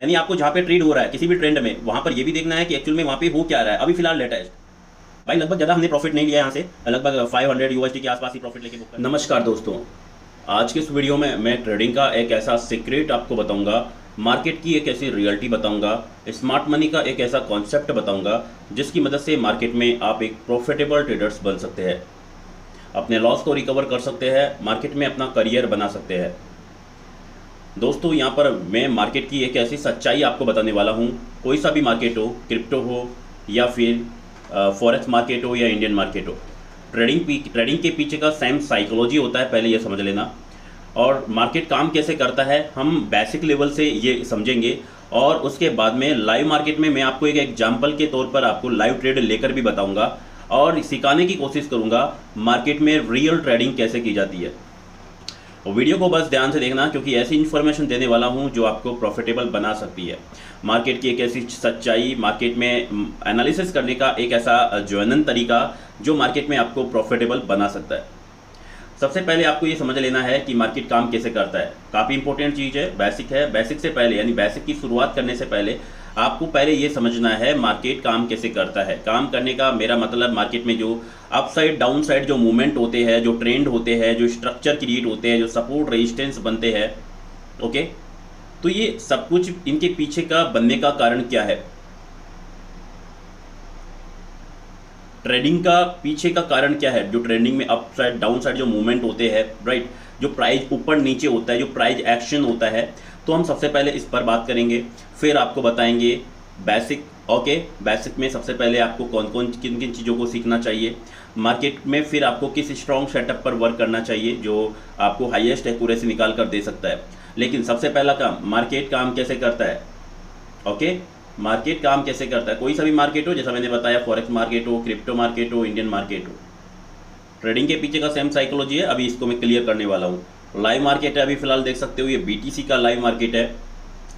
यानी आपको जहाँ पे ट्रेड हो रहा है किसी भी ट्रेंड में, वहाँ पर ये भी देखना है कि एक्चुअल में वहाँ पे हो क्या रहा है अभी फिलहाल लेटेस्ट। भाई लगभग ज़्यादा हमने प्रॉफिट नहीं लिया यहाँ से, लगभग 500 यूएसडी के आसपास ही प्रॉफिट लेके बुक कर। नमस्कार दोस्तों, आज के इस वीडियो में मैं ट्रेडिंग का एक ऐसा सीक्रेट आपको बताऊंगा, मार्केट की एक ऐसी रियलिटी बताऊंगा, स्मार्ट मनी का एक ऐसा कॉन्सेप्ट बताऊंगा जिसकी मदद से मार्केट में आप एक प्रॉफिटेबल ट्रेडर्स बन सकते हैं, अपने लॉस को रिकवर कर सकते हैं, मार्केट में अपना करियर बना सकते हैं। दोस्तों यहाँ पर मैं मार्केट की एक ऐसी सच्चाई आपको बताने वाला हूँ। कोई सा भी मार्केट हो, क्रिप्टो हो या फिर फॉरेक्स मार्केट हो या इंडियन मार्केट हो, ट्रेडिंग के पीछे का सेम साइकोलॉजी होता है, पहले ये समझ लेना। और मार्केट काम कैसे करता है हम बेसिक लेवल से ये समझेंगे, और उसके बाद में लाइव मार्केट में मैं आपको एक एग्जाम्पल के तौर पर आपको लाइव ट्रेड लेकर भी बताऊंगा और सिखाने की कोशिश करूंगा मार्केट में रियल ट्रेडिंग कैसे की जाती है। वीडियो को बस ध्यान से देखना, क्योंकि ऐसी इन्फॉर्मेशन देने वाला हूं जो आपको प्रॉफिटेबल बना सकती है। मार्केट की एक ऐसी सच्चाई, मार्केट में एनालिसिस करने का एक ऐसा ज्वनन तरीका जो मार्केट में आपको प्रॉफिटेबल बना सकता है। सबसे पहले आपको ये समझ लेना है कि मार्केट काम कैसे करता है। काफ़ी इंपॉर्टेंट चीज़ है। बेसिक से पहले, यानी बेसिक की शुरुआत करने से पहले आपको पहले ये समझना है मार्केट काम कैसे करता है। काम करने का मेरा मतलब मार्केट में जो अपसाइड डाउन साइड जो मूवमेंट होते हैं, जो ट्रेंड होते हैं, जो स्ट्रक्चर क्रिएट होते हैं, जो सपोर्ट रेजिस्टेंस बनते हैं, ओके, तो ये सब कुछ इनके पीछे का बनने का कारण क्या है। ट्रेडिंग का पीछे का कारण क्या है, जो ट्रेंडिंग में अप साइड डाउन साइड जो मूवमेंट होते हैं, राइट, जो प्राइस ऊपर नीचे होता है, जो प्राइस एक्शन होता है, तो हम सबसे पहले इस पर बात करेंगे। फिर आपको बताएंगे बेसिक, ओके, बेसिक में सबसे पहले आपको किन किन चीज़ों को सीखना चाहिए मार्केट में, फिर आपको किस स्ट्रॉन्ग सेटअप पर वर्क करना चाहिए जो आपको हाईएस्ट एक्यूरेसी निकाल कर दे सकता है। लेकिन सबसे पहला काम, मार्केट काम कैसे करता है, ओके, मार्केट काम कैसे करता है। कोई सा भी मार्केट हो, जैसा मैंने बताया, फॉरेक्स मार्केट हो, क्रिप्टो मार्केट हो, इंडियन मार्केट हो, ट्रेडिंग के पीछे का सेम साइकोलॉजी है। अभी इसको मैं क्लियर करने वाला हूँ। लाइव मार्केट है, अभी फिलहाल देख सकते हो ये बीटीसी का लाइव मार्केट है।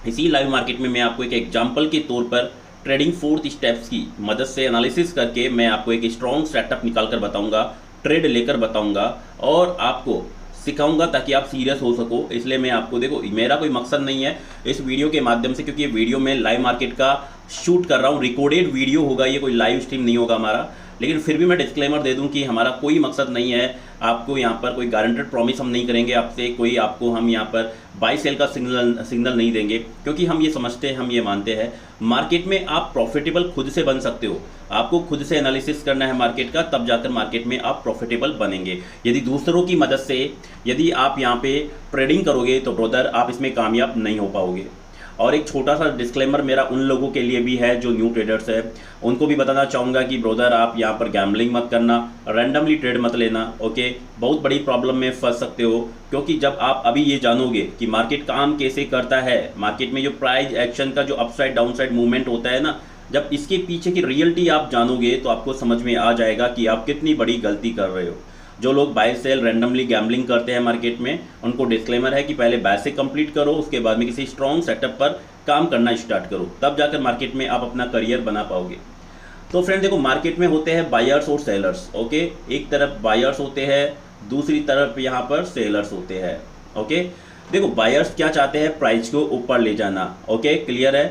इसी लाइव मार्केट में मैं आपको एक एग्जांपल के तौर पर ट्रेडिंग 4 स्टेप्स की मदद से एनालिसिस करके मैं आपको एक स्ट्रॉन्ग सेटअप निकाल कर बताऊंगा, ट्रेड लेकर बताऊंगा और आपको सिखाऊंगा ताकि आप सीरियस हो सको। इसलिए मैं आपको, देखो, मेरा कोई मकसद नहीं है इस वीडियो के माध्यम से, क्योंकि ये वीडियो मैं लाइव मार्केट का शूट कर रहा हूँ, रिकॉर्डेड वीडियो होगा, ये कोई लाइव स्ट्रीम नहीं होगा हमारा। लेकिन फिर भी मैं डिस्क्लेमर दे दूं कि हमारा कोई मकसद नहीं है, आपको यहाँ पर कोई गारंटेड प्रॉमिस हम नहीं करेंगे आपसे, कोई आपको हम यहाँ पर बाई सेल का सिग्नल नहीं देंगे, क्योंकि हम ये समझते हैं, हम ये मानते हैं मार्केट में आप प्रॉफिटेबल खुद से बन सकते हो। आपको खुद से एनालिसिस करना है मार्केट का, तब जाकर मार्केट में आप प्रॉफिटेबल बनेंगे। यदि दूसरों की मदद से यदि आप यहाँ पे ट्रेडिंग करोगे तो ब्रदर आप इसमें कामयाब नहीं हो पाओगे। और एक छोटा सा डिस्क्लेमर मेरा उन लोगों के लिए भी है जो न्यू ट्रेडर्स है, उनको भी बताना चाहूँगा कि ब्रदर आप यहाँ पर गैम्बलिंग मत करना, रैंडमली ट्रेड मत लेना, ओके, बहुत बड़ी प्रॉब्लम में फंस सकते हो। क्योंकि जब आप अभी ये जानोगे कि मार्केट काम कैसे करता है, मार्केट में जो प्राइस एक्शन का जो अपसाइड डाउन साइड मूवमेंट होता है ना, जब इसके पीछे की रियलिटी आप जानोगे तो आपको समझ में आ जाएगा कि आप कितनी बड़ी गलती कर रहे हो। जो लोग बाय सेल रैंडमली गैम्बलिंग करते हैं मार्केट में, उनको डिस्क्लेमर है कि पहले बेसिक कंप्लीट करो, उसके बाद में किसी स्ट्रॉन्ग सेटअप पर काम करना स्टार्ट करो, तब जाकर मार्केट में आप अपना करियर बना पाओगे। तो फ्रेंड देखो, मार्केट में होते हैं बायर्स और सेलर्स, ओके, एक तरफ बायर्स होते हैं, दूसरी तरफ यहाँ पर सेलर्स होते हैं, ओके। देखो, बायर्स क्या चाहते हैं, प्राइस को ऊपर ले जाना, ओके, क्लियर है,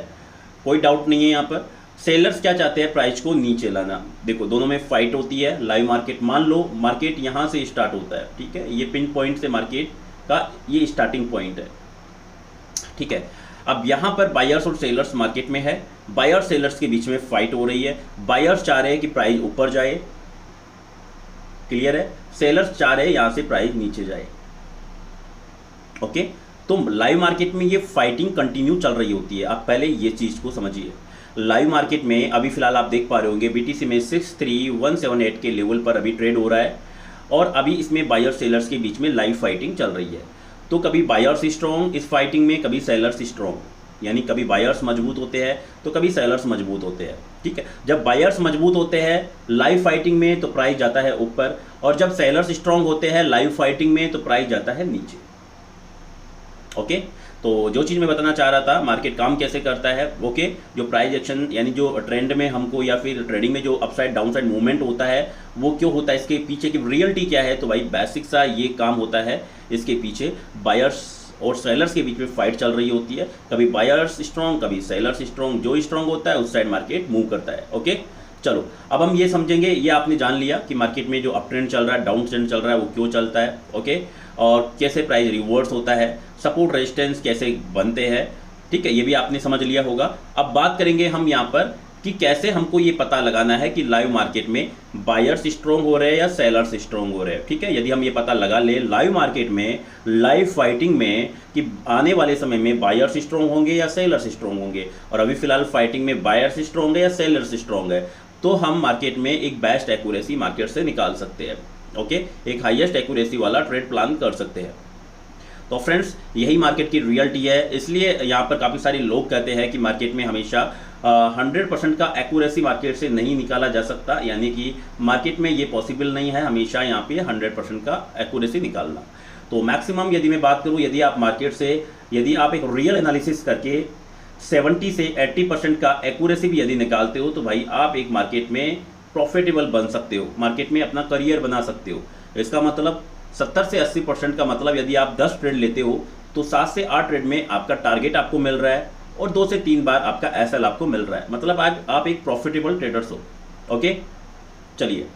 कोई डाउट नहीं है यहाँ पर। सेलर्स क्या चाहते हैं, प्राइस को नीचे लाना। देखो, दोनों में फाइट होती है। लाइव मार्केट, मान लो मार्केट यहाँ से स्टार्ट होता है, ठीक है, ये पिन पॉइंट से मार्केट का ये स्टार्टिंग पॉइंट है, ठीक है। अब यहाँ पर बायर्स और सेलर्स मार्केट में है, बायर सेलर्स के बीच में फाइट हो रही है। बायर्स चाह रहे हैं कि प्राइस ऊपर जाए, क्लियर है, सेलर्स चाह रहे हैं यहाँ से प्राइस नीचे जाए, ओके। तो लाइव मार्केट में ये फाइटिंग कंटिन्यू चल रही होती है। आप पहले ये चीज़ को समझिए। लाइव मार्केट में अभी फिलहाल आप देख पा रहे होंगे बीटीसी में 63178 के लेवल पर अभी ट्रेड हो रहा है, और अभी इसमें बायर सेलर्स के बीच में लाइव फाइटिंग चल रही है। तो कभी बायर्स स्ट्रॉन्ग इस फाइटिंग में, कभी सेलर्स स्ट्रॉन्ग, यानी कभी बायर्स मजबूत होते हैं तो कभी सेलर्स मजबूत होते हैं, ठीक है। जब बायर्स मजबूत होते हैं लाइव फाइटिंग में तो प्राइस जाता है ऊपर, और जब सेलर्स स्ट्रॉन्ग होते हैं लाइव फाइटिंग में तो प्राइस जाता है नीचे, ओके। तो जो चीज़ मैं बताना चाह रहा था, मार्केट काम कैसे करता है, ओके, जो प्राइस एक्शन यानी जो ट्रेंड में हमको या फिर ट्रेडिंग में जो अपसाइड डाउन साइड मूवमेंट होता है वो क्यों होता है, इसके पीछे की रियलिटी क्या है। तो भाई बेसिक सा ये काम होता है, इसके पीछे बायर्स और सेलर्स के बीच में फाइट चल रही होती है, कभी बायर्स स्ट्रॉन्ग कभी सेलर्स स्ट्रॉन्ग, जो स्ट्रॉन्ग होता है उस साइड मार्केट मूव करता है। ओके, चलो अब हम ये समझेंगे, ये आपने जान लिया कि मार्केट में जो अप ट्रेंड चल रहा है, डाउन ट्रेंड चल रहा है, वो क्यों चलता है। ओके, और कैसे प्राइस रिवर्स होता है, सपोर्ट रेजिस्टेंस कैसे बनते हैं, ठीक है, ये भी आपने समझ लिया होगा। अब बात करेंगे हम यहाँ पर कि कैसे हमको ये पता लगाना है कि लाइव मार्केट में बायर्स स्ट्रॉन्ग हो रहे हैं या सेलर्स स्ट्रॉन्ग हो रहे हैं। ठीक है, यदि हम ये पता लगा ले लाइव मार्केट में, लाइव फाइटिंग में, कि आने वाले समय में बायर्स स्ट्रॉन्ग होंगे या सेलर्स स्ट्रॉन्ग होंगे, और अभी फिलहाल फाइटिंग में बायर्स स्ट्रॉन्ग है या सेलर्स स्ट्रॉन्ग है, तो हम मार्केट में एक बेस्ट एक्यूरेसी मार्केट से निकाल सकते हैं। ओके, एक हाईएस्ट एक्यूरेसी वाला ट्रेड प्लान कर सकते हैं। तो फ्रेंड्स, यही मार्केट की रियलिटी है। इसलिए यहाँ पर काफ़ी सारे लोग कहते हैं कि मार्केट में हमेशा 100% का एक्यूरेसी मार्केट से नहीं निकाला जा सकता, यानी कि मार्केट में ये पॉसिबल नहीं है हमेशा यहाँ पे 100% का एक्यूरेसी निकालना। तो मैक्सिमम यदि मैं बात करूँ, यदि आप मार्केट से, यदि आप एक रियल एनालिसिस करके 70 से 80% का एक्यूरेसी भी यदि निकालते हो, तो भाई आप एक मार्केट में प्रॉफिटेबल बन सकते हो, मार्केट में अपना करियर बना सकते हो। इसका मतलब 70 से 80% का मतलब, यदि आप 10 ट्रेड लेते हो तो 7 से 8 ट्रेड में आपका टारगेट आपको मिल रहा है और 2 से 3 बार आपका एसएल आपको मिल रहा है, मतलब आप एक प्रॉफिटेबल ट्रेडर्स हो। ओके, चलिए,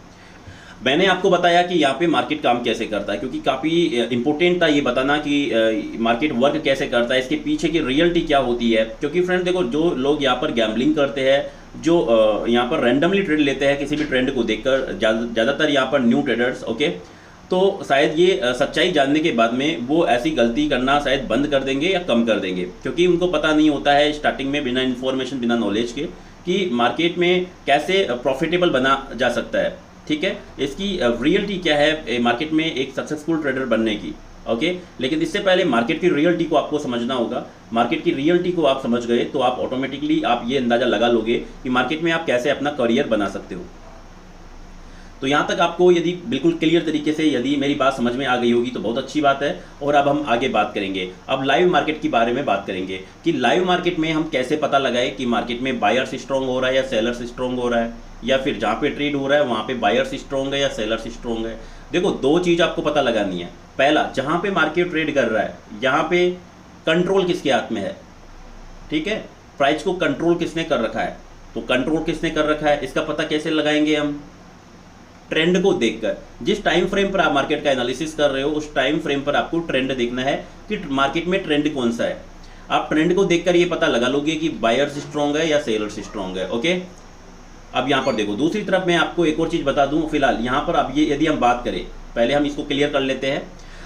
मैंने आपको बताया कि यहाँ पे मार्केट काम कैसे करता है, क्योंकि काफ़ी इंपॉर्टेंट था ये बताना कि मार्केट वर्क कैसे करता है, इसके पीछे की रियलिटी क्या होती है। क्योंकि फ्रेंड देखो, जो लोग यहाँ पर गैम्बलिंग करते हैं, जो यहाँ पर रैंडमली ट्रेड लेते हैं किसी भी ट्रेंड को देखकर, ज़्यादातर यहाँ पर न्यू ट्रेडर्स, ओके, तो शायद ये सच्चाई जानने के बाद में वो ऐसी गलती करना शायद बंद कर देंगे या कम कर देंगे, क्योंकि उनको पता नहीं होता है स्टार्टिंग में, बिना इन्फॉर्मेशन बिना नॉलेज के, कि मार्केट में कैसे प्रॉफिटेबल बना जा सकता है। ठीक है, इसकी रियलिटी क्या है मार्केट में एक सक्सेसफुल ट्रेडर बनने की। ओके, लेकिन इससे पहले मार्केट की रियलिटी को आपको समझना होगा। मार्केट की रियलिटी को आप समझ गए तो आप ऑटोमेटिकली आप ये अंदाज़ा लगा लोगे कि मार्केट में आप कैसे अपना करियर बना सकते हो। तो यहाँ तक आपको यदि बिल्कुल क्लियर तरीके से यदि मेरी बात समझ में आ गई होगी तो बहुत अच्छी बात है। और अब हम आगे बात करेंगे, अब लाइव मार्केट के बारे में बात करेंगे कि लाइव मार्केट में हम कैसे पता लगाए कि मार्केट में बायर्स स्ट्रॉन्ग हो रहा है या सेलर्स स्ट्रॉन्ग हो रहा है, या फिर जहाँ पे ट्रेड हो रहा है वहाँ पे बायर्स स्ट्रॉन्ग है या सेलर्स स्ट्रॉन्ग है। देखो, दो चीज़ आपको पता लगानी है। पहला, जहाँ पे मार्केट ट्रेड कर रहा है यहाँ पे कंट्रोल किसके हाथ में है। ठीक है, प्राइस को कंट्रोल किसने कर रखा है, तो कंट्रोल किसने कर रखा है इसका पता कैसे लगाएंगे हम, ट्रेंड को देखकर। जिस टाइम फ्रेम पर आप मार्केट का एनालिसिस कर रहे हो उस टाइम फ्रेम पर आपको ट्रेंड देखना है कि मार्केट में ट्रेंड कौन सा है। आप ट्रेंड को देखकर ये पता लगा लोगे कि बायर्स स्ट्रॉन्ग है या सेलर्स स्ट्रॉन्ग है। ओके, अब यहाँ पर देखो, दूसरी तरफ मैं आपको एक और चीज़ बता दूँ। फिलहाल यहाँ पर अब ये यदि हम बात करें, पहले हम इसको क्लियर कर लेते हैं।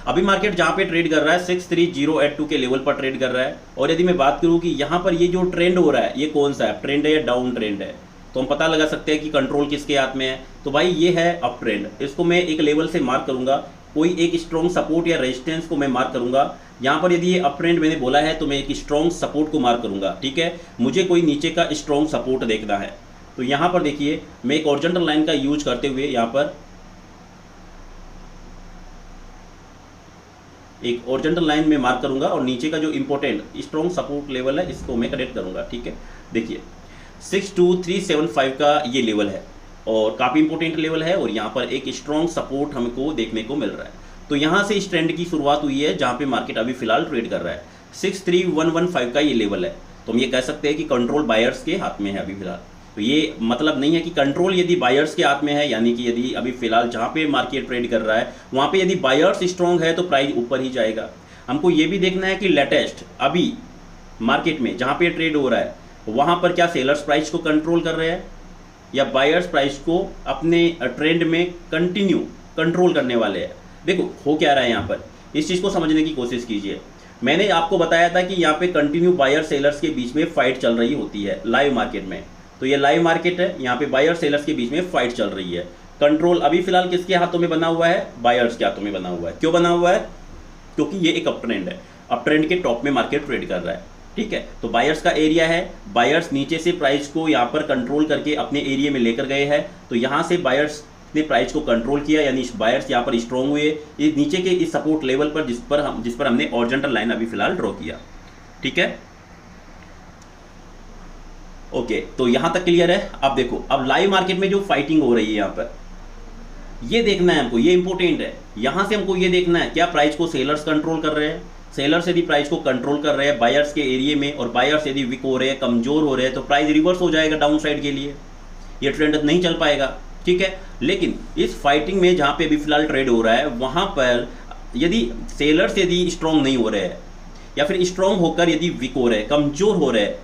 अभी मार्केट जहाँ पे ट्रेड कर रहा है 63082 के लेवल पर ट्रेड कर रहा है। और यदि मैं बात करूँ कि यहाँ पर ये जो ट्रेंड हो रहा है ये कौन सा है, ट्रेंड है या डाउन ट्रेंड है, तो हम पता लगा सकते हैं कि कंट्रोल किसके हाथ में है। तो भाई ये है अप ट्रेंड, इसको मैं एक लेवल से मार्क करूंगा, कोई एक स्ट्रॉन्ग सपोर्ट या रेजिस्टेंस को मैं मार्क करूंगा। यहाँ पर यदि ये अप ट्रेंड मैंने बोला है तो मैं एक स्ट्रॉन्ग सपोर्ट को मार्क करूंगा। ठीक है, मुझे कोई नीचे का स्ट्रॉन्ग सपोर्ट देखना है। तो यहाँ पर देखिए, मैं एक हॉरिजॉन्टल लाइन का यूज करते हुए यहाँ पर एक हॉरिजॉन्टल लाइन में मार्क करूंगा और नीचे का जो इंपॉर्टेंट स्ट्रॉन्ग सपोर्ट लेवल है इसको मैं कनेक्ट करूंगा। ठीक है, देखिए 62375 का ये लेवल है और काफ़ी इंपॉर्टेंट लेवल है, और यहाँ पर एक स्ट्रॉन्ग सपोर्ट हमको देखने को मिल रहा है। तो यहाँ से इस ट्रेंड की शुरुआत हुई है जहाँ पे मार्केट अभी फिलहाल ट्रेड कर रहा है। 63115 का ये लेवल है, तो हम ये कह सकते हैं कि कंट्रोल बायर्स के हाथ में है अभी फिलहाल। तो ये मतलब नहीं है कि कंट्रोल यदि बायर्स के हाथ में है, यानी कि यदि अभी फिलहाल जहाँ पे मार्केट ट्रेड कर रहा है वहाँ पे यदि बायर्स स्ट्रॉन्ग है तो प्राइस ऊपर ही जाएगा। हमको ये भी देखना है कि लेटेस्ट अभी मार्केट में जहाँ पे ट्रेड हो रहा है वहाँ पर क्या सेलर्स प्राइस को कंट्रोल कर रहे हैं या बायर्स प्राइस को अपने ट्रेंड में कंटिन्यू कंट्रोल करने वाले हैं। देखो हो क्या रहा है यहाँ पर, इस चीज़ को समझने की कोशिश कीजिए। मैंने आपको बताया था कि यहाँ पे कंटिन्यू बायर सेलर्स के बीच में फाइट चल रही होती है लाइव मार्केट में। तो ये लाइव मार्केट है, यहाँ पे बायर सेलर्स के बीच में फाइट चल रही है। कंट्रोल अभी फिलहाल किसके हाथों में बना हुआ है, बायर्स के हाथों में बना हुआ है। क्यों बना हुआ है, क्योंकि ये एक अप ट्रेंड है, अप ट्रेंड के टॉप में मार्केट ट्रेड कर रहा है। ठीक है, तो बायर्स का एरिया है, बायर्स नीचे से प्राइस को यहाँ पर कंट्रोल करके अपने एरिया में लेकर गए हैं। तो यहाँ से बायर्स ने प्राइस को कंट्रोल किया, यानी बायर्स यहाँ पर स्ट्रॉन्ग हुए इस नीचे के इस सपोर्ट लेवल पर जिस पर हमने हॉरिजॉन्टल लाइन अभी फिलहाल ड्रॉ किया। ठीक है, ओके, तो यहाँ तक क्लियर है। अब देखो, अब लाइव मार्केट में जो फाइटिंग हो रही है यहाँ पर ये देखना है हमको, ये इंपॉर्टेंट है। यहाँ से हमको ये देखना है क्या प्राइस को सेलर्स कंट्रोल कर रहे हैं सेलर्स यदि प्राइस को कंट्रोल कर रहे हैं बायर्स के एरिया में और बायर्स यदि वीक हो रहे हैं, कमजोर हो रहे हैं, तो प्राइस रिवर्स हो जाएगा डाउन साइड के लिए, ये ट्रेंड नहीं चल पाएगा। ठीक है, लेकिन इस फाइटिंग में जहां पे अभी फिलहाल ट्रेड हो रहा है वहां पर यदि सेलर्स यदि स्ट्रांग नहीं हो रहे हैं या फिर स्ट्रांग होकर यदि वीक हो रहे हैं, कमजोर हो रहे हैं,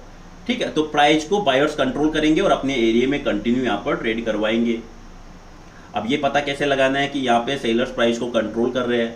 ठीक है, तो प्राइस को बायर्स कंट्रोल करेंगे और अपने एरिया में कंटिन्यू यहाँ पर ट्रेड करवाएंगे। अब ये पता कैसे लगाना है कि यहाँ पे सेलर्स प्राइस को कंट्रोल कर रहे हैं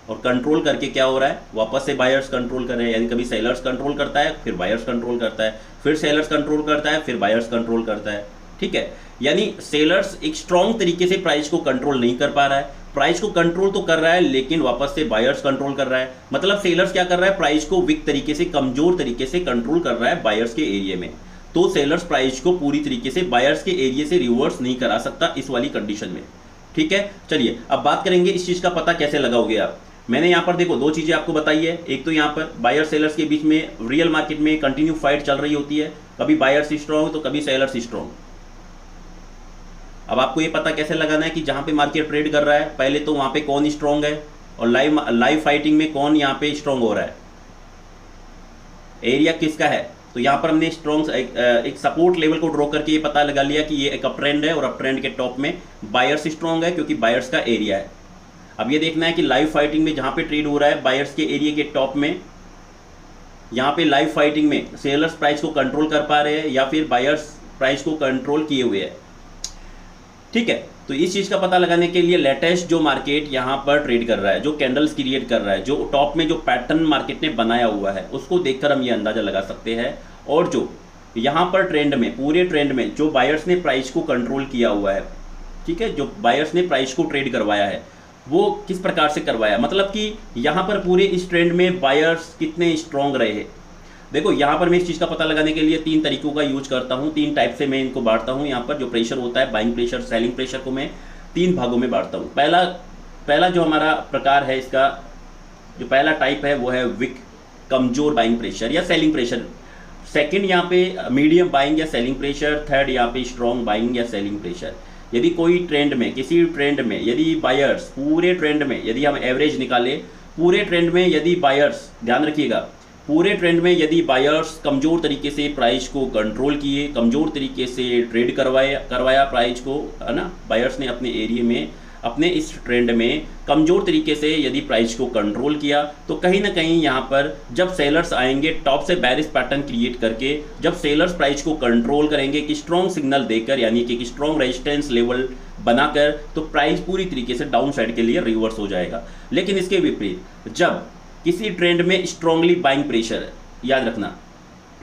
और कंट्रोल करके क्या हो रहा है, वापस से बायर्स कंट्रोल कर रहे हैं, यानी कभी सेलर्स कंट्रोल करता है फिर बायर्स कंट्रोल करता है, फिर सेलर्स कंट्रोल करता है फिर बायर्स कंट्रोल करता है। ठीक है, यानी सेलर्स एक स्ट्रॉन्ग तरीके से प्राइस को कंट्रोल नहीं कर पा रहा है, प्राइस को कंट्रोल तो कर रहा है लेकिन वापस से बायर्स कंट्रोल कर रहा है। मतलब सेलर्स क्या कर रहा है, प्राइस को वीक तरीके से, कमजोर तरीके से कंट्रोल कर रहा है बायर्स के एरिया में। तो सेलर्स प्राइस को पूरी तरीके से बायर्स के एरिया से रिवर्स नहीं करा सकता इस वाली कंडीशन में। ठीक है, चलिए अब बात करेंगे इस चीज का पता कैसे लगाओगे आप। मैंने यहाँ पर देखो दो चीजें आपको बताई है, एक तो यहाँ पर बायर सेलर्स के बीच में रियल मार्केट में कंटिन्यू फाइट चल रही होती है, कभी बायर्स स्ट्रॉन्ग तो कभी सेलर्स स्ट्रॉन्ग। अब आपको ये पता कैसे लगाना है कि जहां पे मार्केट ट्रेड कर रहा है पहले तो वहां पे कौन स्ट्रॉन्ग है और लाइव फाइटिंग में कौन यहाँ पे स्ट्रॉन्ग हो रहा है, एरिया किसका है। तो यहाँ पर हमने स्ट्रॉन्ग एक सपोर्ट लेवल को ड्रॉ करके ये पता लगा लिया कि ये एक अप ट्रेंड है और अप ट्रेंड के टॉप में बायर्स स्ट्रॉन्ग है क्योंकि बायर्स का एरिया है। अब ये देखना है कि लाइव फाइटिंग में जहां पे ट्रेड हो रहा है बायर्स के एरिया के टॉप में, यहाँ पे लाइव फाइटिंग में सेलर्स प्राइस को कंट्रोल कर पा रहे हैं या फिर बायर्स प्राइस को कंट्रोल किए हुए हैं। ठीक है, तो इस चीज का पता लगाने के लिए लेटेस्ट जो मार्केट यहाँ पर ट्रेड कर रहा है, जो कैंडल्स क्रिएट कर रहा है, जो टॉप में जो पैटर्न मार्केट ने बनाया हुआ है उसको देखकर हम ये अंदाजा लगा सकते हैं। और जो यहाँ पर ट्रेंड में, पूरे ट्रेंड में जो बायर्स ने प्राइस को कंट्रोल किया हुआ है, ठीक है, जो बायर्स ने प्राइस को ट्रेड करवाया है वो किस प्रकार से करवाया, मतलब कि यहाँ पर पूरे इस ट्रेंड में बायर्स कितने स्ट्रॉन्ग रहे हैं। देखो यहाँ पर मैं इस चीज़ का पता लगाने के लिए तीन तरीकों का यूज करता हूँ, तीन टाइप से मैं इनको बांटता हूँ। यहाँ पर जो प्रेशर होता है, बाइंग प्रेशर, सेलिंग प्रेशर को मैं तीन भागों में बांटता हूँ। पहला जो हमारा प्रकार है, इसका जो पहला टाइप है वो है वीक, कमजोर बाइंग प्रेशर या सेलिंग प्रेशर। सेकंड यहाँ पे मीडियम बाइंग या सेलिंग प्रेशर। थर्ड यहाँ पे स्ट्रॉन्ग बाइंग या सेलिंग प्रेशर। यदि कोई ट्रेंड में, किसी ट्रेंड में यदि बायर्स, पूरे ट्रेंड में यदि हम एवरेज निकाले, पूरे ट्रेंड में यदि बायर्स, ध्यान रखिएगा, पूरे ट्रेंड में यदि बायर्स कमजोर तरीके से प्राइस को कंट्रोल किए, कमजोर तरीके से ट्रेड करवाया प्राइस को, है ना, बायर्स ने अपने एरिया में, अपने इस ट्रेंड में कमजोर तरीके से यदि प्राइस को कंट्रोल किया, तो कहीं ना कहीं यहाँ पर जब सेलर्स आएंगे टॉप से बेरिश पैटर्न क्रिएट करके, जब सेलर्स प्राइस को कंट्रोल करेंगे कि स्ट्रॉन्ग सिग्नल देकर, यानी कि स्ट्रॉन्ग रेजिस्टेंस लेवल बनाकर, तो प्राइस पूरी तरीके से डाउन साइड के लिए रिवर्स हो जाएगा। लेकिन इसके विपरीत जब किसी ट्रेंड में स्ट्रांगली बाइंग प्रेशर है, याद रखना,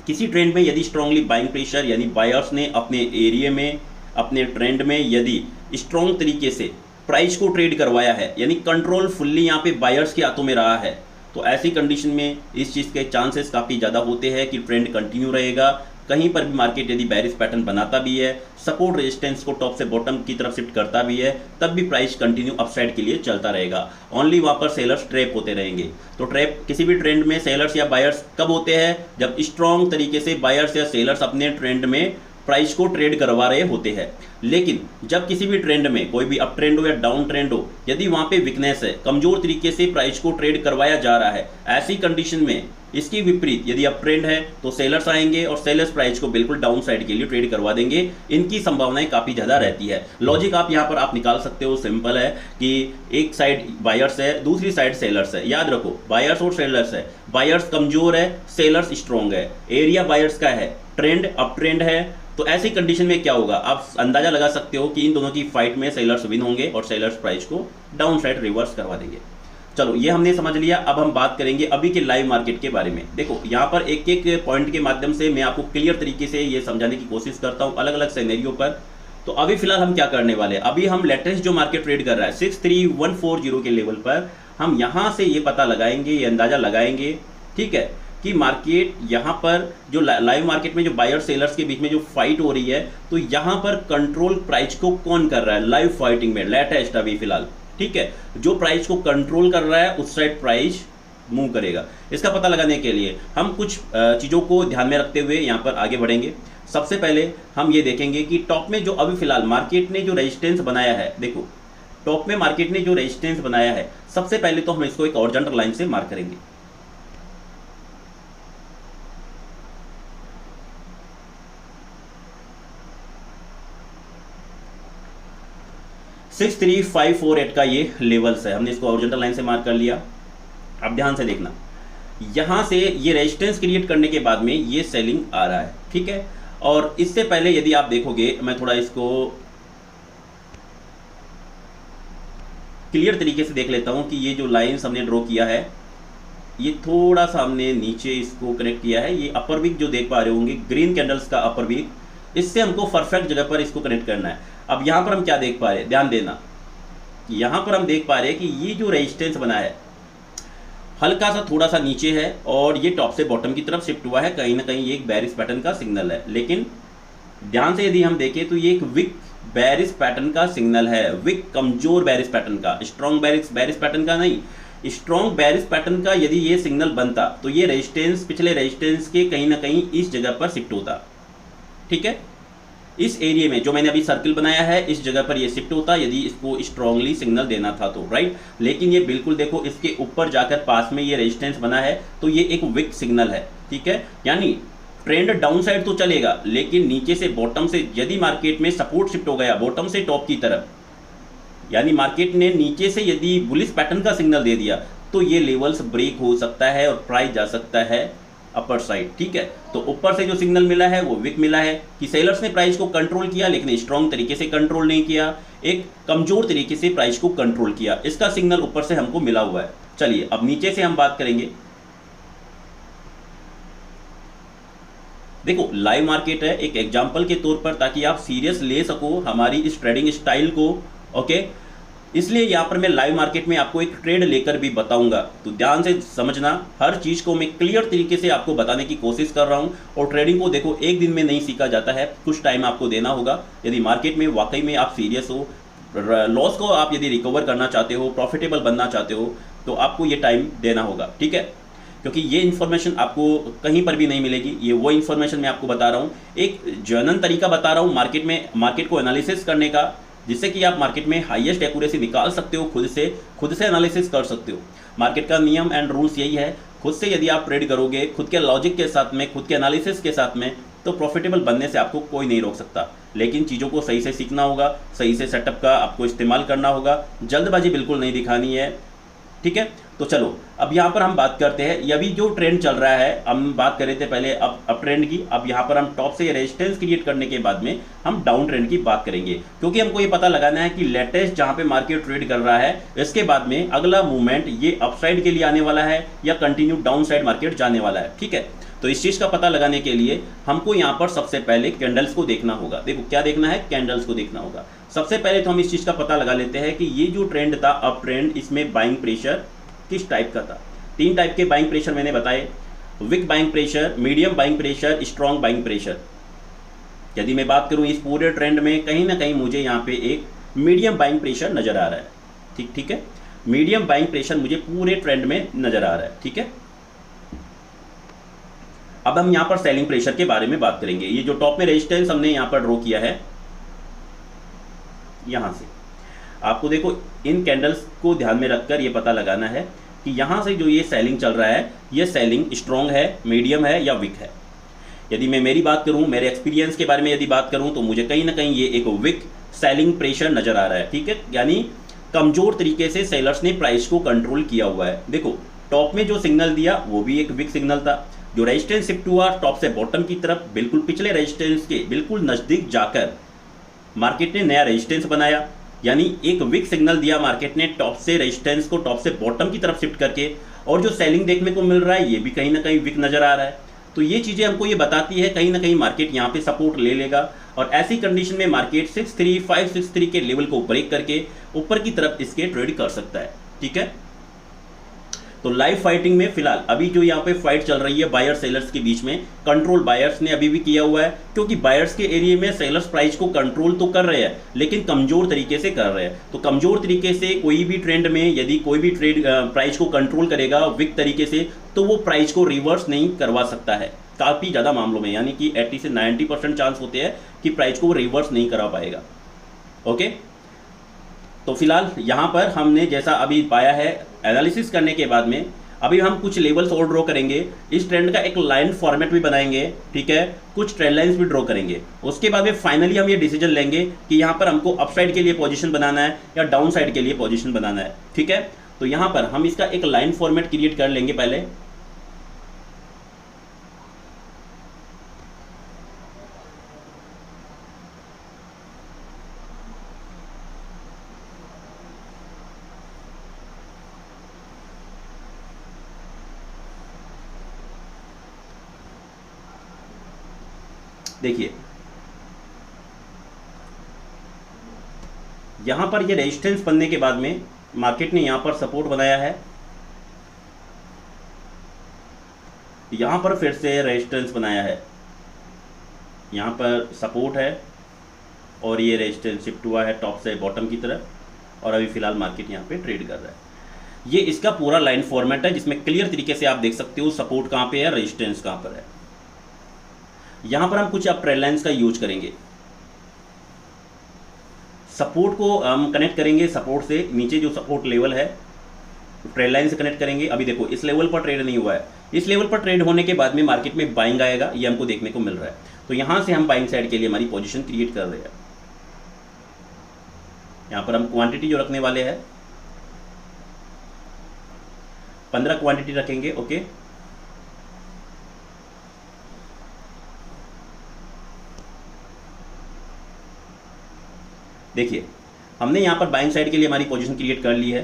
किसी ट्रेंड में यदि स्ट्रांगली बाइंग प्रेशर यानी बायर्स ने अपने एरिया में, अपने ट्रेंड में यदि स्ट्रॉन्ग तरीके से प्राइस को ट्रेड करवाया है, यानी कंट्रोल फुल्ली यहाँ पे बायर्स के हाथों में रहा है, तो ऐसी कंडीशन में इस चीज़ के चांसेस काफ़ी ज़्यादा होते हैं कि ट्रेंड कंटिन्यू रहेगा। कहीं पर भी मार्केट यदि बेरिश पैटर्न बनाता भी है, सपोर्ट रेजिस्टेंस को टॉप से बॉटम की तरफ शिफ्ट करता भी है, तब भी प्राइस कंटिन्यू अपसाइड के लिए चलता रहेगा। ओनली वहाँ पर सेलर्स ट्रैप होते रहेंगे। तो ट्रैप किसी भी ट्रेंड में सेलर्स या बायर्स कब होते हैं, जब स्ट्रॉन्ग तरीके से बायर्स या सेलर्स अपने ट्रेंड में प्राइस को ट्रेड करवा रहे होते हैं। लेकिन जब किसी भी ट्रेंड में, कोई भी अप ट्रेंड हो या डाउन ट्रेंड हो, यदि वहाँ पे वीकनेस है, कमजोर तरीके से प्राइस को ट्रेड करवाया जा रहा है, ऐसी कंडीशन में इसकी विपरीत यदि अप ट्रेंड है तो सेलर्स आएंगे और सेलर्स प्राइस को बिल्कुल डाउन साइड के लिए ट्रेड करवा देंगे। इनकी संभावनाएं काफ़ी ज़्यादा रहती है। लॉजिक आप यहाँ पर आप निकाल सकते हो, सिंपल है कि एक साइड बायर्स है, दूसरी साइड सेलर्स है। याद रखो, बायर्स और सेलर्स है, बायर्स कमजोर है, सेलर्स स्ट्रॉन्ग है, एरिया बायर्स का है, ट्रेंड अप ट्रेंड है। तो ऐसी कंडीशन में क्या होगा, आप अंदाजा लगा सकते हो कि इन दोनों की फाइट में सेलर्स विन होंगे और सेलर्स प्राइस को डाउन साइड रिवर्स करवा देंगे। चलो ये हमने समझ लिया। अब हम बात करेंगे अभी के लाइव मार्केट के बारे में। देखो यहाँ पर एक एक पॉइंट के माध्यम से मैं आपको क्लियर तरीके से ये समझाने की कोशिश करता हूँ अलग अलग सिनेरियो पर। तो अभी फिलहाल हम क्या करने वाले हैं, अभी हम लेटेस्ट जो मार्केट ट्रेड कर रहा है 63140 के लेवल पर, हम यहाँ से ये पता लगाएंगे, ये अंदाजा लगाएंगे, ठीक है, कि मार्केट यहाँ पर जो लाइव मार्केट में जो बायर सेलर्स के बीच में जो फाइट हो रही है, तो यहाँ पर कंट्रोल प्राइस को कौन कर रहा है लाइव फाइटिंग में, लेटेस्ट अभी फिलहाल, ठीक है, जो प्राइस को कंट्रोल कर रहा है उस साइड प्राइस मूव करेगा। इसका पता लगाने के लिए हम कुछ चीज़ों को ध्यान में रखते हुए यहाँ पर आगे बढ़ेंगे। सबसे पहले हम ये देखेंगे कि टॉप में जो अभी फिलहाल मार्केट ने जो रेजिस्टेंस बनाया है, देखो टॉप में मार्केट ने जो रेजिस्टेंस बनाया है, सबसे पहले तो हम इसको एक हॉरिजॉन्टल लाइन से मार्क करेंगे। सिक्स 3548 का ये लेवल्स है, हमने इसको हॉरिजॉन्टल लाइन से मार्क कर लिया। अब ध्यान से देखना, यहां से ये रेजिस्टेंस क्रिएट करने के बाद में ये सेलिंग आ रहा है, ठीक है। और इससे पहले यदि आप देखोगे, मैं थोड़ा इसको क्लियर तरीके से देख लेता हूं कि ये जो लाइंस हमने ड्रॉ किया है, ये थोड़ा सा हमने नीचे इसको कनेक्ट किया है। ये अपर वीक जो देख पा रहे होंगे, ग्रीन कैंडल्स का अपर वीक, इससे हमको परफेक्ट जगह पर इसको कनेक्ट करना है। अब यहाँ पर हम क्या देख पा रहे हैं, ध्यान देना, यहाँ पर हम देख पा रहे हैं कि ये जो रेजिस्टेंस बना है हल्का सा थोड़ा सा नीचे है और ये टॉप से बॉटम की तरफ शिफ्ट हुआ है। कहीं ना कहीं ये एक बेरिश पैटर्न का सिग्नल है, लेकिन ध्यान से यदि हम देखें तो ये एक वीक बेरिश पैटर्न का सिग्नल है, वीक कमजोर बेरिश पैटर्न का, स्ट्रॉन्ग बेरिश पैटर्न का नहीं। स्ट्रॉन्ग बेरिश पैटर्न का यदि ये सिग्नल बनता तो ये रेजिस्टेंस पिछले रेजिस्टेंस के कहीं ना कहीं इस जगह पर शिफ्ट होता, ठीक है। इस एरिया में जो मैंने अभी सर्कल बनाया है, इस जगह पर ये शिफ्ट होता यदि इसको स्ट्रांगली सिग्नल देना था तो, राइट। लेकिन ये बिल्कुल देखो, इसके ऊपर जाकर पास में ये रेजिस्टेंस बना है, तो ये एक वीक सिग्नल है, ठीक है। यानी ट्रेंड डाउन साइड तो चलेगा, लेकिन नीचे से बॉटम से यदि मार्केट में सपोर्ट शिफ्ट हो गया बॉटम से टॉप की तरफ, यानी मार्केट ने नीचे से यदि बुलिश पैटर्न का सिग्नल दे दिया, तो ये लेवल्स ब्रेक हो सकता है और प्राइस जा सकता है अपर साइड, ठीक है। तो ऊपर से जो सिग्नल मिला है वो वीक मिला है कि सेलर्स ने प्राइस को कंट्रोल किया, लेकिन स्ट्रॉन्ग तरीके से कंट्रोल नहीं किया, एक कमजोर तरीके से प्राइस को कंट्रोल किया। इसका सिग्नल ऊपर से हमको मिला हुआ है। चलिए अब नीचे से हम बात करेंगे। देखो लाइव मार्केट है, एक एग्जांपल के तौर पर, ताकि आप सीरियस ले सको हमारी इस ट्रेडिंग स्टाइल को, ओके। इसलिए यहाँ पर मैं लाइव मार्केट में आपको एक ट्रेड लेकर भी बताऊंगा, तो ध्यान से समझना। हर चीज़ को मैं क्लियर तरीके से आपको बताने की कोशिश कर रहा हूँ। और ट्रेडिंग को देखो एक दिन में नहीं सीखा जाता है, कुछ टाइम आपको देना होगा। यदि मार्केट में वाकई में आप सीरियस हो, लॉस को आप यदि रिकवर करना चाहते हो, प्रॉफिटेबल बनना चाहते हो, तो आपको ये टाइम देना होगा, ठीक है। क्योंकि ये इन्फॉर्मेशन आपको कहीं पर भी नहीं मिलेगी। ये वो इन्फॉर्मेशन मैं आपको बता रहा हूँ, एक जेन्युइन तरीका बता रहा हूँ मार्केट को एनालिसिस करने का, जिससे कि आप मार्केट में हाईएस्ट एक्यूरेसी निकाल सकते हो, खुद से एनालिसिस कर सकते हो। मार्केट का नियम एंड रूल्स यही है, खुद से यदि आप ट्रेड करोगे, खुद के लॉजिक के साथ में, खुद के एनालिसिस के साथ में, तो प्रॉफिटेबल बनने से आपको कोई नहीं रोक सकता। लेकिन चीज़ों को सही से सीखना होगा, सही से सेटअप का आपको इस्तेमाल करना होगा, जल्दबाजी बिल्कुल नहीं दिखानी है, ठीक है। तो चलो अब यहाँ पर हम बात करते हैं, अभी जो ट्रेंड चल रहा है, हम बात कर रहे थे पहले अप ट्रेंड की। अब यहाँ पर हम टॉप से रेजिस्टेंस क्रिएट करने के बाद में हम डाउन ट्रेंड की बात करेंगे, क्योंकि हमको ये पता लगाना है कि लेटेस्ट जहाँ पे मार्केट ट्रेड कर रहा है, इसके बाद में अगला मूवमेंट ये अपसाइड के लिए आने वाला है या कंटिन्यू डाउन साइड मार्केट जाने वाला है, ठीक है। तो इस चीज़ का पता लगाने के लिए हमको यहाँ पर सबसे पहले कैंडल्स को देखना होगा। देखो क्या देखना है, कैंडल्स को देखना होगा। सबसे पहले तो हम इस चीज़ का पता लगा लेते हैं कि ये जो ट्रेंड था अप ट्रेंड, इसमें बाइंग प्रेशर किस टाइप का था। 3 टाइप के बाइंग प्रेशर मैंने बताए, weak buying pressure, medium buying pressure, strong buying pressure. यदि मैं बात करूं इस पूरे ट्रेंड में, कहीं ना कहीं मुझे यहाँ पे एक मीडियम बाइंग प्रेशर नजर आ रहा है, ठीक है। मीडियम बाइंग प्रेशर मुझे पूरे ट्रेंड में नजर आ रहा है, ठीक है। अब हम यहाँ पर सेलिंग प्रेशर के बारे में बात करेंगे। ये जो टॉप में रेजिस्टेंस हमने यहाँ पर ड्रॉ किया है, यहाँ से आपको देखो इन कैंडल्स को ध्यान में रखकर ये पता लगाना है कि यहाँ से जो ये सेलिंग चल रहा है, ये सेलिंग स्ट्रॉन्ग है, मीडियम है या वीक है। यदि मैं मेरी बात करूँ, मेरे एक्सपीरियंस के बारे में यदि बात करूँ, तो मुझे कहीं ना कहीं ये एक वीक सेलिंग प्रेशर नजर आ रहा है, ठीक है। यानी कमजोर तरीके से सेलर्स ने प्राइस को कंट्रोल किया हुआ है। देखो टॉप में जो सिग्नल दिया वो भी एक वीक सिग्नल था। जो रेजिस्टेंस शिफ्ट हुआ टॉप से बॉटम की तरफ, बिल्कुल पिछले रेजिस्टेंस के बिल्कुल नजदीक जाकर मार्केट ने नया रेजिस्टेंस बनाया, यानी एक वीक सिग्नल दिया मार्केट ने टॉप से रेजिस्टेंस को टॉप से बॉटम की तरफ शिफ्ट करके। और जो सेलिंग देखने को मिल रहा है ये भी कहीं ना कहीं वीक नजर आ रहा है। तो ये चीज़ें हमको ये बताती है कहीं ना कहीं मार्केट यहाँ पे सपोर्ट ले लेगा, और ऐसी कंडीशन में मार्केट 63563 के लेवल को ब्रेक करके ऊपर की तरफ इसके ट्रेड कर सकता है, ठीक है। तो लाइव फाइटिंग में फिलहाल अभी जो यहाँ पे फाइट चल रही है बायर सेलर्स के बीच में, कंट्रोल बायर्स ने अभी भी किया हुआ है, क्योंकि बायर्स के एरिया में सेलर्स प्राइस को कंट्रोल तो कर रहे हैं, लेकिन कमजोर तरीके से कर रहे हैं। तो कमजोर तरीके से कोई भी ट्रेंड में यदि कोई भी ट्रेड प्राइस को कंट्रोल करेगा वीक तरीके से, तो वो प्राइस को रिवर्स नहीं करवा सकता है काफ़ी ज़्यादा मामलों में, यानी कि 80 से 90% चांस होते हैं कि प्राइस को वो रिवर्स नहीं करा पाएगा, ओके। तो फिलहाल यहाँ पर हमने जैसा अभी पाया है, एनालिसिस करने के बाद में अभी हम कुछ लेवल्स और ड्रॉ करेंगे, इस ट्रेंड का एक लाइन फॉर्मेट भी बनाएंगे, ठीक है, कुछ ट्रेंड लाइंस भी ड्रॉ करेंगे। उसके बाद में फाइनली हम ये डिसीजन लेंगे कि यहाँ पर हमको अपसाइड के लिए पोजीशन बनाना है या डाउन साइड के लिए पोजीशन बनाना है, ठीक है। तो यहाँ पर हम इसका एक लाइन फॉर्मेट क्रिएट कर लेंगे पहले। देखिए यहां पर ये रेजिस्टेंस बनने के बाद में मार्केट ने यहां पर सपोर्ट बनाया है, यहां पर फिर से रेजिस्टेंस बनाया है, यहां पर सपोर्ट है और ये रेजिस्टेंस शिफ्ट हुआ है टॉप से बॉटम की तरफ और अभी फिलहाल मार्केट यहां पे ट्रेड कर रहा है। ये इसका पूरा लाइन फॉर्मेट है जिसमें क्लियर तरीके से आप देख सकते हो सपोर्ट कहां पे है, रेजिस्टेंस कहां पर है। यहां पर हम कुछ अब ट्रेंड लाइंस का यूज करेंगे। सपोर्ट को हम कनेक्ट करेंगे, सपोर्ट से नीचे जो सपोर्ट लेवल है ट्रेंड लाइन से कनेक्ट करेंगे। अभी देखो इस लेवल पर ट्रेड नहीं हुआ है, इस लेवल पर ट्रेड होने के बाद में मार्केट में बाइंग आएगा, ये हमको देखने को मिल रहा है। तो यहां से हम बाइंग साइड के लिए हमारी पोजीशन क्रिएट कर रहे हैं। यहां पर हम क्वांटिटी जो रखने वाले हैं 15 क्वांटिटी रखेंगे, ओके। देखिए हमने यहां पर बाइंग साइड के लिए हमारी पोजीशन क्रिएट कर ली है।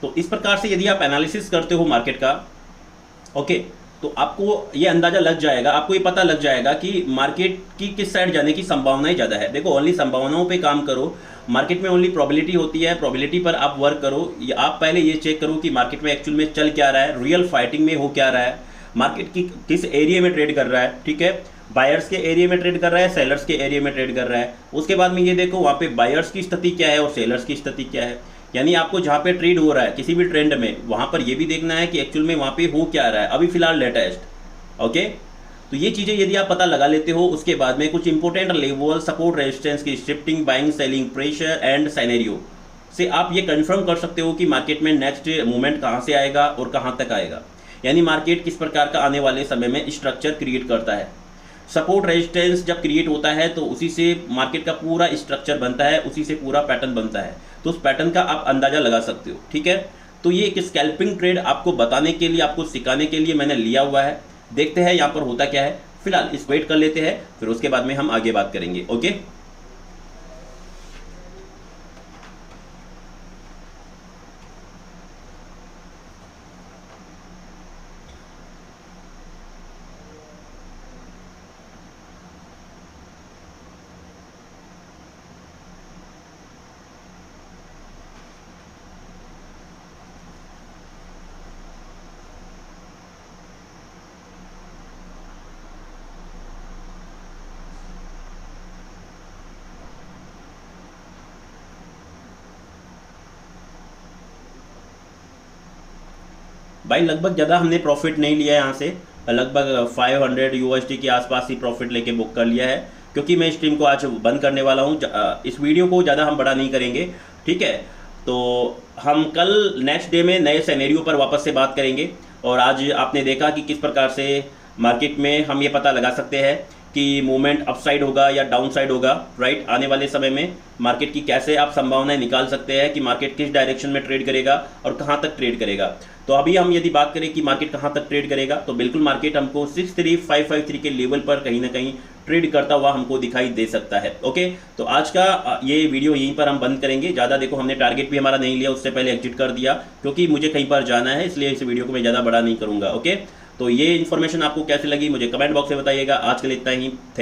तो इस प्रकार से यदि आप एनालिसिस करते हो मार्केट का, ओके, तो आपको ये अंदाजा लग जाएगा, आपको ये पता लग जाएगा कि मार्केट की किस साइड जाने की संभावनाएं ज़्यादा है। देखो ओनली संभावनाओं पे काम करो, मार्केट में ओनली प्रोबेबिलिटी होती है, प्रोबेबिलिटी पर आप वर्क करो। आप पहले ये चेक करो कि मार्केट में एक्चुअल में चल क्या रहा है, रियल फाइटिंग में हो क्या रहा है, मार्केट की किस एरिया में ट्रेड कर रहा है, ठीक है, बायर्स के एरिया में ट्रेड कर रहा है, सेलर्स के एरिया में ट्रेड कर रहा है। उसके बाद में ये देखो वहाँ पे बायर्स की स्थिति क्या है और सेलर्स की स्थिति क्या है। यानी आपको जहाँ पे ट्रेड हो रहा है किसी भी ट्रेंड में, वहाँ पर ये भी देखना है कि एक्चुअल में वहाँ पे हो क्या रहा है अभी फिलहाल लेटेस्ट, ओके। तो ये चीज़ें यदि आप पता लगा लेते हो, उसके बाद में कुछ इंपॉर्टेंट लेवल, सपोर्ट, रेजिस्टेंस की shifting, buying, selling, pressure and scenario से आप ये कंफर्म कर सकते हो कि मार्केट में नेक्स्ट मूवमेंट कहाँ से आएगा और कहाँ तक आएगा। यानी मार्केट किस प्रकार का आने वाले समय में स्ट्रक्चर क्रिएट करता है। सपोर्ट रेजिस्टेंस जब क्रिएट होता है तो उसी से मार्केट का पूरा स्ट्रक्चर बनता है, उसी से पूरा पैटर्न बनता है। तो उस पैटर्न का आप अंदाजा लगा सकते हो, ठीक है। तो ये एक स्कैल्पिंग ट्रेड आपको बताने के लिए, आपको सिखाने के लिए मैंने लिया हुआ है। देखते हैं यहाँ पर होता क्या है। फिलहाल इस वेट कर लेते हैं, फिर उसके बाद में हम आगे बात करेंगे, ओके। भाई लगभग ज़्यादा हमने प्रॉफिट नहीं लिया है यहाँ से, लगभग 500 यूएसडी के आसपास ही प्रॉफिट लेके बुक कर लिया है, क्योंकि मैं स्ट्रीम को आज बंद करने वाला हूँ। इस वीडियो को ज़्यादा हम बड़ा नहीं करेंगे, ठीक है। तो हम कल नेक्स्ट डे में नए सिनेरियो पर वापस से बात करेंगे। और आज आपने देखा कि किस प्रकार से मार्केट में हम ये पता लगा सकते हैं कि मूवमेंट अपसाइड होगा या डाउन साइड होगा, राइट। आने वाले समय में मार्केट की कैसे आप संभावनाएं निकाल सकते हैं कि मार्केट किस डायरेक्शन में ट्रेड करेगा और कहां तक ट्रेड करेगा। तो अभी हम यदि बात करें कि मार्केट कहां तक ट्रेड करेगा, तो बिल्कुल मार्केट हमको 63553 के लेवल पर कहीं ना कहीं ट्रेड करता हुआ हमको दिखाई दे सकता है, ओके। तो आज का ये वीडियो यहीं पर हम बंद करेंगे। ज़्यादा देखो हमने टारगेट भी हमारा नहीं लिया, उससे पहले एग्जिट कर दिया क्योंकि मुझे कहीं पर जाना है, इसलिए इस वीडियो को मैं ज़्यादा बड़ा नहीं करूँगा, ओके। तो ये इन्फॉर्मेशन आपको कैसे लगी मुझे कमेंट बॉक्स में बताइएगा। आज के लिए इतना ही, थैंक